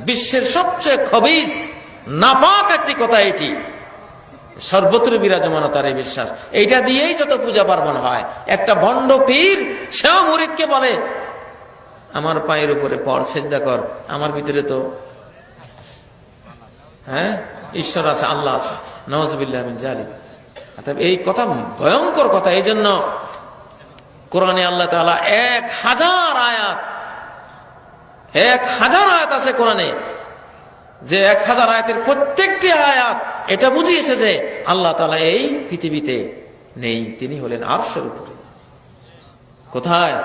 বিশ্বের সবচেয়ে খবিস নাপাক একটি কথা এটি, সর্বত্র বিরাজমান তার এই বিশ্বাস। এইটা দিয়েই যত পূজা পার্বণ হয়। একটা ভণ্ড পীর সেও মুরিদকে বলে আমার পায়ের উপরে পড়, সেজদা কর, আমার ভিতরে তো ঈশ্বর আছে, আল্লাহ আছে। নাউযুবিল্লাহ মিন যালিক। এই কথা ভয়ঙ্কর কথা। এই জন্য কোরআনে আল্লাহ তাআলা 1000 আয়াত, 1000 আয়াত আছে কোরআনে, যে 1000 আয়াতের প্রত্যেকটি আয়াত এটা বুঝিয়েছে যে আল্লাহ তাআলা এই পৃথিবীতে নেই, তিনি হলেন আরশের উপরে। কোথায়?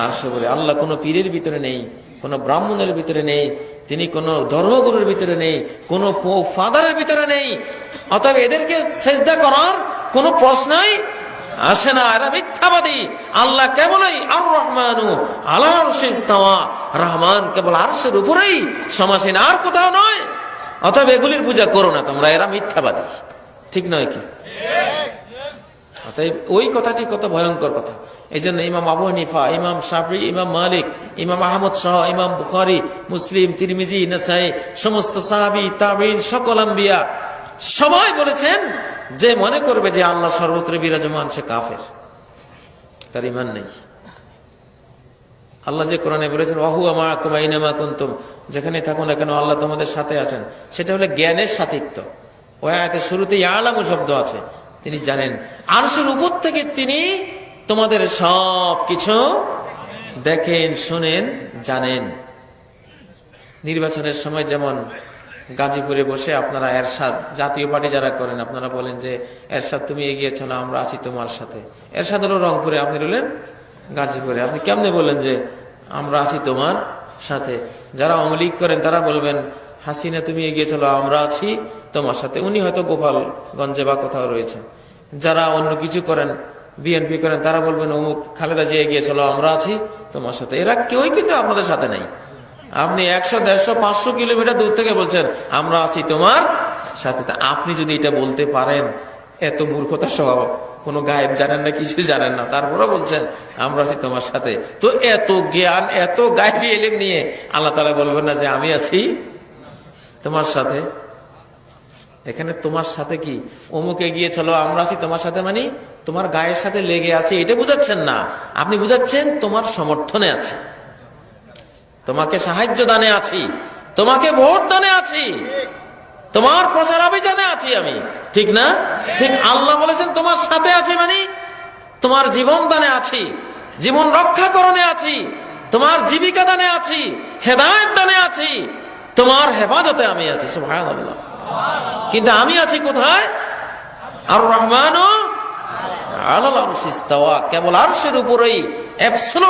আরশের উপরে। আল্লাহ কোন পীরের ভিতরে নেই, কোন ব্রাহ্মণের ভিতরে নেই, তিনি কোন ধর্মগুরুর ভিতরে নেই, কোন ফাদারের ভিতরে নেই। অতএব এদেরকে সেজদা করার কোন প্রশ্নই আসে না, এরা মিথ্যাবাদী। আল্লাহ কেবলই আর রহমানু আলা আরশিস ইস্তাওয়া, রহমান কেবল আরশের উপরেই সমাসীন, আর কোথাও নয়। অতএব এগুলির পূজা করো না তোমরা, এরা মিথ্যাবাদী। ঠিক নয় কি? অতএব ওই কথাটি কত ভয়ঙ্কর কথা। এই জন্য ইমাম আবু হানিফা, ইমাম শাফি, ইমাম মালিক, ইমাম আহমদ সহ ইমাম বুখারী, মুসলিম, তিরমিজি, নাসাঈ, সমস্ত সাহাবী, তাবিঈন, সকল আম্বিয়া সবাই বলেছেন যে মনে করবে যে আল্লাহ সর্বত্র বিরাজমান সে কাফের, তার ঈমান নেই। আল্লাহ যে কোরআনে বলেছেন ওয়াহুয়া মাআকুম আইনামা কুনতুম, যেখানে থাকুন না কেন আল্লাহ তোমাদের সাথে আছেন, সেটা হলো জ্ঞানের সাথিত্ব। ওই আয়াতের শুরুতে ইয়ালামু শব্দ আছে, তিনি জানেন। আরশের উপর থেকে তিনি তোমাদের সব কিছু দেখেন, শুনেন, জানেন। নির্বাচনের সময় যেমন গাজীপুরে বসে আপনারা এরশাদ, জাতীয় পার্টি যারা করেন, আপনারা বলেন যে এরশাদ তুমি এগিয়ে চলো, আমরা আছি তোমার সাথে। এরশাদ হলো রংপুরে, আপনি রইলেন গাজীপুরে। আপনি কেমনে বলেন যে আমরা আছি তোমার সাথে? যারা আওয়ামী লীগ করেন তারা বলবেন হাসিনা তুমি এগিয়ে চলো, আমরা আছি তোমার সাথে। উনি হয়তো গোপালগঞ্জে বা কোথাও রয়েছে। যারা অন্য কিছু করেন, বিএনপি করেন, তারা বলবেন অমুক খালেদা জি এগিয়ে চলো, আমরা আছি তোমার সাথে। এরা কেউই কিন্তু আপনাদের সাথে নাই। আপনি 100, 150, 500 কিলোমিটার দূর থেকে বলছেন আমরা আছি তোমার সাথে। তা আপনি যদি এটা বলতে পারেন, এত মূর্খতা স্বভাব, কোন গায়েব জানেন না, কিছু জানেন না, তারপরে বলছেন আমরা আছি তোমার সাথে, তো এত জ্ঞান, এত গায়েবী ইলম নিয়ে আল্লাহ তাআলা বলবেন না যে আমি আছি তোমার সাথে? এখানে তোমার সাথে কি অমুক এগিয়ে চলো, আমরা আছি তোমার সাথে, মানে তোমার গায়ের সাথে লেগে আছে, এটা বুঝাচ্ছেন না। আপনি বুঝাচ্ছেন তোমার সমর্থনে আছে, তোমাকে সাহায্য দানে আছি, তোমাকে ভোট দানে আছি, তোমার প্রচার অভিযানে আছি আমি। ঠিক না? ঠিক। আল্লাহ বলেছেন তোমার সাথে আছি, মানে তোমার জীবন দানে আছি, জীবন রক্ষাকরণে আছি, তোমার জীবিকা দানে আছি, হেদায়েত দানে আছি, তোমার হেফাজতে আমি আছি। সুবহানাল্লাহ। কিন্তু আমি আছি কোথায়? আর রহমানু আলাল আরশিস ইস্তাওয়া, কেবল আরশের উপরেই,